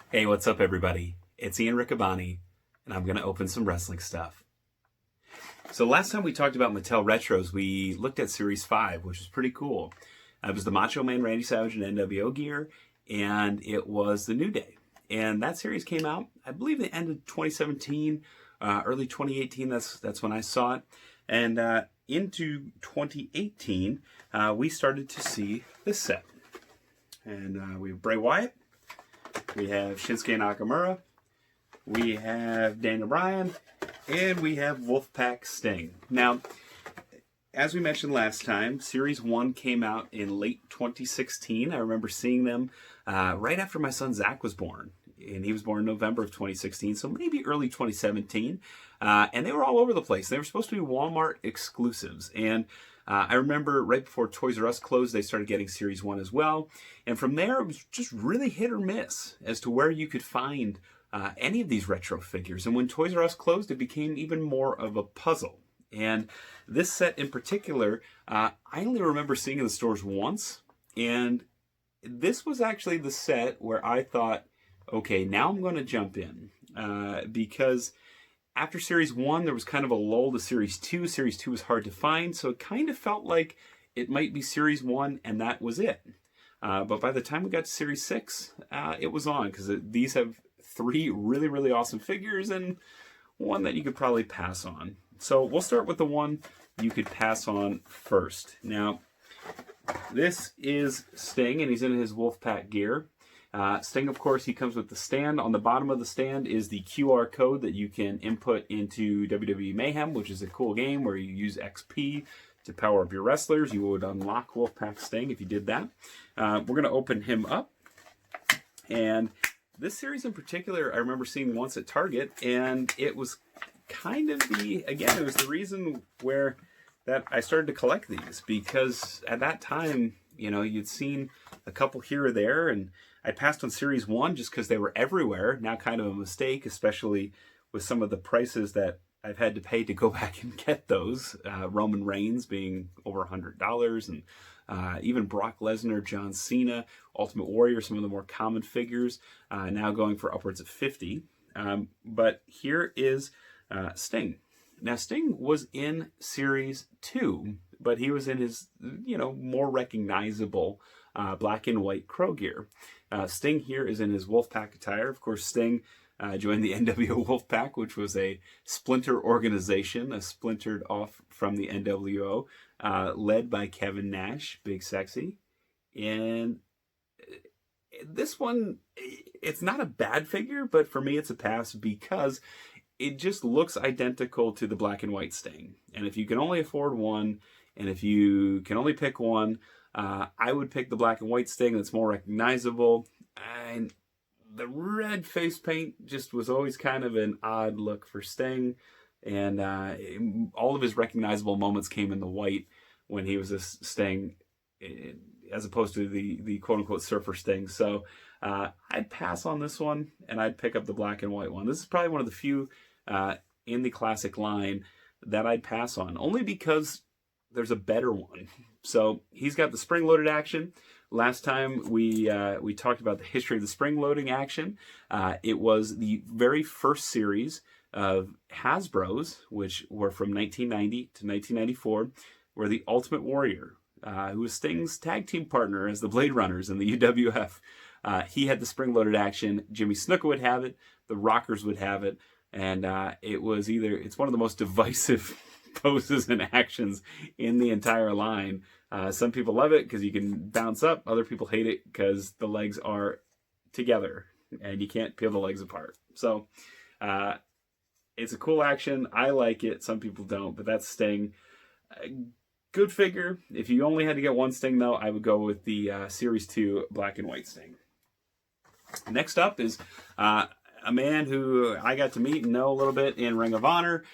Hey, what's up, everybody? It's Riccaboni, and I'm going to open some wrestling stuff. So last time we talked about Mattel Retros, we looked at Series 5, which was pretty cool. It was the Macho Man Randy Savage and NWO gear, and it was the New Day. And that series came out, I believe, the end of 2017, early 2018. That's when I saw it. And into 2018, we started to see this set. And we have Bray Wyatt. We have Shinsuke Nakamura, we have Daniel Bryan, and we have Wolfpack Sting. Now, as we mentioned last time, Series 1 came out in late 2016. I remember seeing them right after my son Zach was born. And he was born in November of 2016, so maybe early 2017. And they were all over the place. They were supposed to be Walmart exclusives. And I remember right before Toys R Us closed, they started getting Series 1 as well. And from there, it was just really hit or miss as to where you could find any of these retro figures. And when Toys R Us closed, it became even more of a puzzle. And this set in particular, I only remember seeing in the stores once. And this was actually the set where I thought, okay, now I'm going to jump in. Because after Series 1, there was kind of a lull to Series 2. Series 2 was hard to find, so it kind of felt like it might be Series 1, and that was it. But by the time we got to Series 6, it was on, because these have 3 really, really awesome figures, and one that you could probably pass on. So we'll start with the one you could pass on first. Now, this is Sting, and he's in his Wolfpack gear. Sting, of course, he comes with the stand. On the bottom of the stand is the QR code that you can input into WWE Mayhem, which is a cool game where you use XP to power up your wrestlers. You would unlock Wolfpack Sting if you did that. We're going to open him up. And this series in particular, I remember seeing once at Target, and it was kind of it was the reason where that I started to collect these, because at that time, you know, you'd seen a couple here or there, and I passed on Series 1 just because they were everywhere. Now kind of a mistake, especially with some of the prices that I've had to pay to go back and get those. Roman Reigns being over $100, and even Brock Lesnar, John Cena, Ultimate Warrior, some of the more common figures, now going for upwards of $50. But here is Sting. Now, Sting was in Series 2, but he was in his, more recognizable black and white Crow gear. Sting here is in his Wolfpack attire. Of course, Sting joined the NWO Wolfpack, which was a splinter organization, splintered off from the NWO, led by Kevin Nash, Big Sexy. And this one, it's not a bad figure, but for me it's a pass because it just looks identical to the black and white Sting. And if you can only afford one, and if you can only pick one, I would pick the black and white Sting that's more recognizable. And the red face paint just was always kind of an odd look for Sting. And all of his recognizable moments came in the white when he was a Sting, as opposed to the quote-unquote surfer Sting. So I'd pass on this one, and I'd pick up the black and white one. This is probably one of the few in the classic line that I'd pass on, only because there's a better one. So he's got the spring-loaded action. Last time we talked about the history of the spring-loading action. It was the very first series of Hasbro's, which were from 1990 to 1994, where the Ultimate Warrior, who was Sting's tag team partner as the Blade Runners in the UWF, he had the spring-loaded action. Jimmy Snuka would have it. The Rockers would have it. And it's one of the most divisive poses and actions in the entire line. Some people love it because you can bounce up. Other people hate it because the legs are together and you can't peel the legs apart. So it's a cool action. I like it. Some people don't, but that's Sting. Good figure. If you only had to get one Sting, though, I would go with the Series 2 black and white Sting. Next up is a man who I got to meet and know a little bit in Ring of Honor.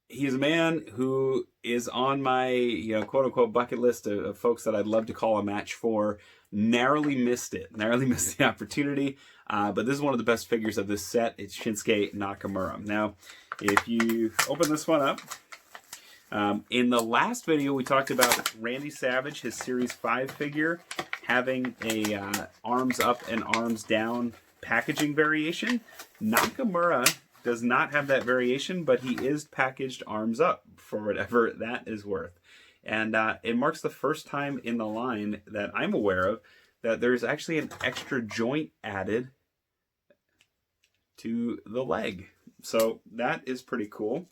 He's a man who is on my, quote-unquote bucket list of folks that I'd love to call a match for. Narrowly missed the opportunity. But this is one of the best figures of this set. It's Shinsuke Nakamura. Now, if you open this one up, In the last video, we talked about Randy Savage, his Series 5 figure, having a arms up and arms down packaging variation. Nakamura does not have that variation, but he is packaged arms up for whatever that is worth. And it marks the first time in the line that I'm aware of that there's actually an extra joint added to the leg. So that is pretty cool.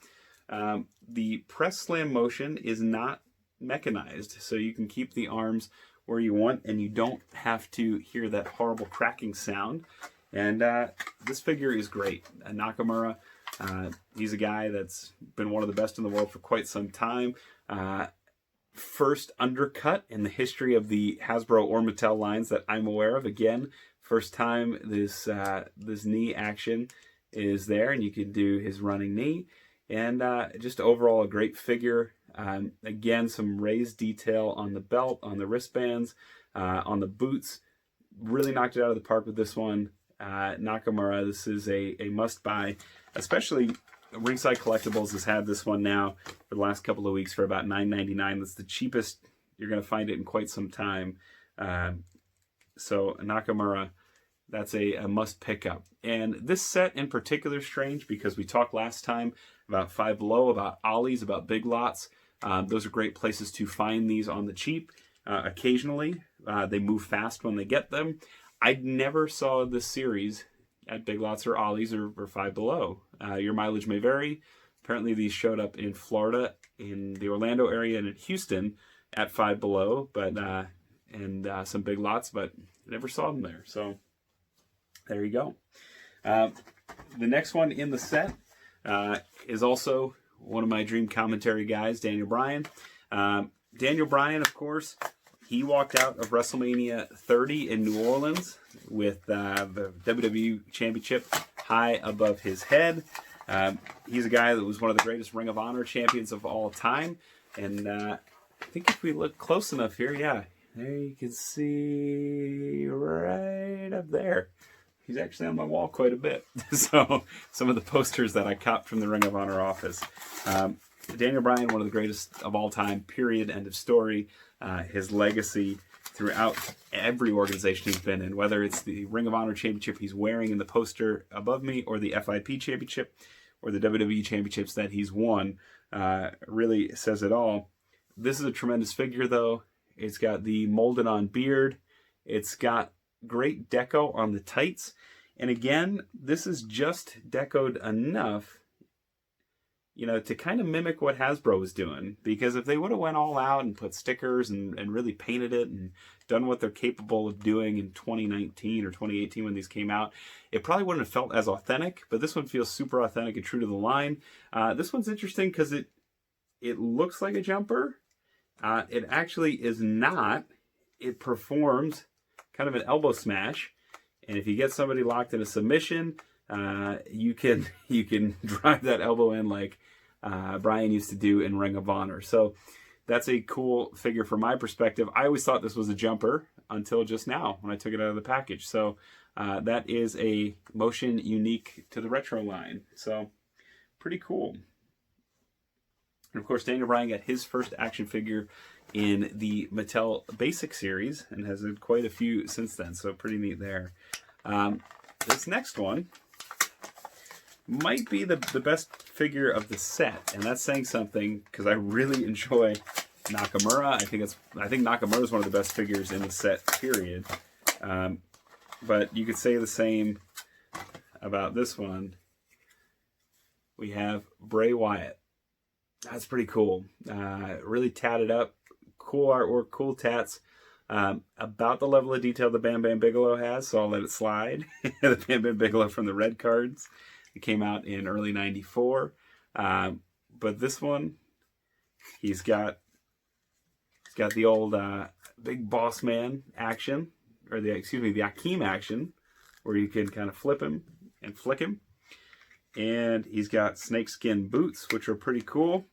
The press slam motion is not mechanized, so you can keep the arms where you want and you don't have to hear that horrible cracking sound. And this figure is great. Nakamura, he's a guy that's been one of the best in the world for quite some time. First undercut in the history of the Hasbro or Mattel lines that I'm aware of. Again, first time this knee action is there, and you can do his running knee. And just overall a great figure. Again, some raised detail on the belt, on the wristbands, on the boots. Really knocked it out of the park with this one. Nakamura, this is a must-buy, especially Ringside Collectibles has had this one now for the last couple of weeks for about $9.99. That's the cheapest you're going to find it in quite some time. So Nakamura, that's a must pick up. And this set in particular is strange because we talked last time about Five Below, about Ollies, about Big Lots. Those are great places to find these on the cheap. Occasionally, they move fast when they get them. I never saw this series at Big Lots or Ollies or Five Below. Your mileage may vary. Apparently these showed up in Florida, in the Orlando area, and in Houston at Five Below, but and some Big Lots, but never saw them there. So there you go. The next one in the set is also one of my dream commentary guys, Daniel Bryan. Daniel Bryan, of course, he walked out of WrestleMania 30 in New Orleans with the WWE Championship high above his head. He's a guy that was one of the greatest Ring of Honor champions of all time. And I think if we look close enough here, yeah, there you can see right up there. He's actually on my wall quite a bit. So some of the posters that I copped from the Ring of Honor office. Daniel Bryan, one of the greatest of all time, period, end of story. His legacy throughout every organization he's been in, whether it's the Ring of Honor Championship he's wearing in the poster above me, or the FIP Championship, or the WWE Championships that he's won, really says it all. This is a tremendous figure, though. It's got the molded on beard. It's got great deco on the tights. And again, this is just decoed enough, you know, to kind of mimic what Hasbro was doing. Because if they would have went all out and put stickers and really painted it and done what they're capable of doing in 2019 or 2018 when these came out, it probably wouldn't have felt as authentic. But this one feels super authentic and true to the line. This one's interesting because it looks like a jumper. It actually is not. It performs kind of an elbow smash. And if you get somebody locked in a submission, you can drive that elbow in like Bryan used to do in Ring of Honor. So that's a cool figure from my perspective. I always thought this was a jumper until just now when I took it out of the package. So that is a motion unique to the retro line. So pretty cool. And of course, Daniel Bryan got his first action figure in the Mattel Basic Series and has had quite a few since then. So pretty neat there. This next one might be the best figure of the set, and that's saying something because I really enjoy Nakamura. I think Nakamura is one of the best figures in the set, period. But you could say the same about this one. We have Bray Wyatt. That's pretty cool. Really tatted up, cool artwork, cool tats. About the level of detail the Bam Bam Bigelow has, so I'll let it slide. The Bam Bam Bigelow from the red cards. It came out in early '94. But this one, he's got the old big boss man action, or the Akeem action, where you can kind of flip him and flick him. And he's got snakeskin boots, which are pretty cool.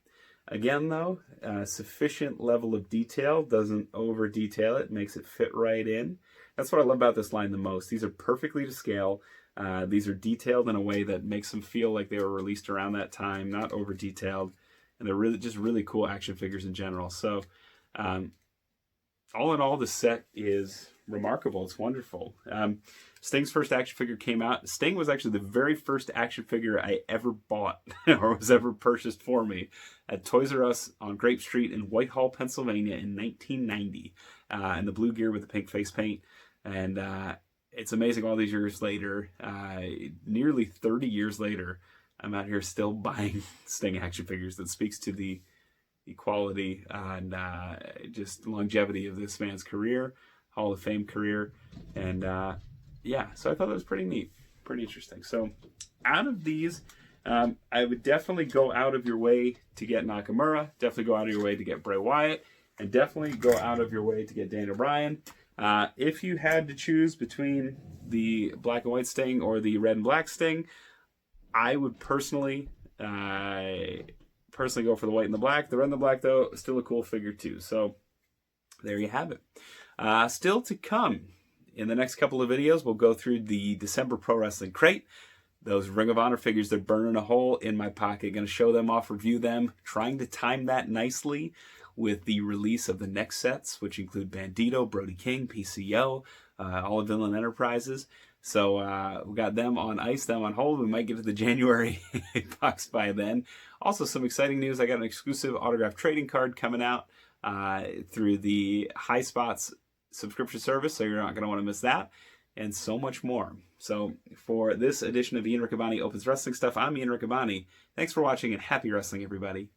Again, though, sufficient level of detail, doesn't over detail it, makes it fit right in. That's what I love about this line the most. These are perfectly to scale. These are detailed in a way that makes them feel like they were released around that time, not over detailed. and they're really cool action figures in general. So all in all, the set is remarkable. It's wonderful. Sting's first action figure came out. Sting was actually the very first action figure I ever bought or was ever purchased for me at Toys R Us on Grape Street in Whitehall, Pennsylvania in 1990. In the blue gear with the pink face paint. And it's amazing all these years later, nearly 30 years later, I'm out here still buying Sting action figures. That speaks to the quality and just longevity of this man's career, Hall of Fame career. And yeah, so I thought that was pretty neat, pretty interesting. So out of these, I would definitely go out of your way to get Nakamura, definitely go out of your way to get Bray Wyatt, and definitely go out of your way to get Daniel Bryan. If you had to choose between the black and white Sting or the red and black Sting, I would personally go for the white and the black. The red and the black, though, still a cool figure too. So there you have it. Still to come, in the next couple of videos, we'll go through the December Pro Wrestling Crate. Those Ring of Honor figures, they're burning a hole in my pocket. Going to show them off, review them, trying to time that nicely with the release of the next sets, which include Bandito, Brody King, PCO, all of Villain Enterprises. So we got them on ice, them on hold. We might get to the January box by then. Also, some exciting news. I got an exclusive autographed trading card coming out through the High Spots subscription service, so you're not going to want to miss that, and so much more. So for this edition of Ian Riccaboni Opens Wrestling Stuff, I'm Ian Riccaboni. Thanks for watching, and happy wrestling, everybody.